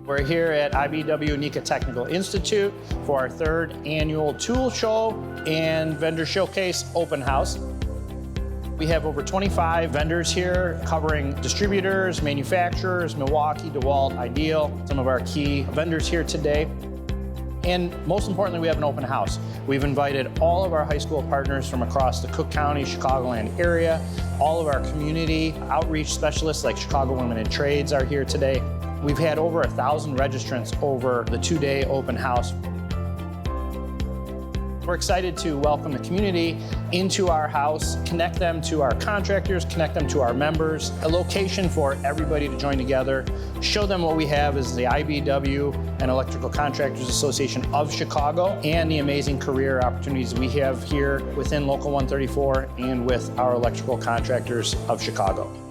We're here at IBEW-NECA Technical Institute for our third annual tool show and vendor showcase open house. We have over 25 vendors here covering distributors, manufacturers, Milwaukee, DeWalt, Ideal, some of our key vendors here today. And most importantly, we have an open house. We've invited all of our high school partners from across the Cook County, Chicagoland area. All of our community outreach specialists like Chicago Women in Trades are here today. We've had over 1,000 registrants over the two-day open house. We're excited to welcome the community into our house, connect them to our contractors, connect them to our members, a location for everybody to join together, show them what we have as the IBEW and Electrical Contractors Association of Chicago and the amazing career opportunities we have here within Local 134 and with our Electrical Contractors of Chicago.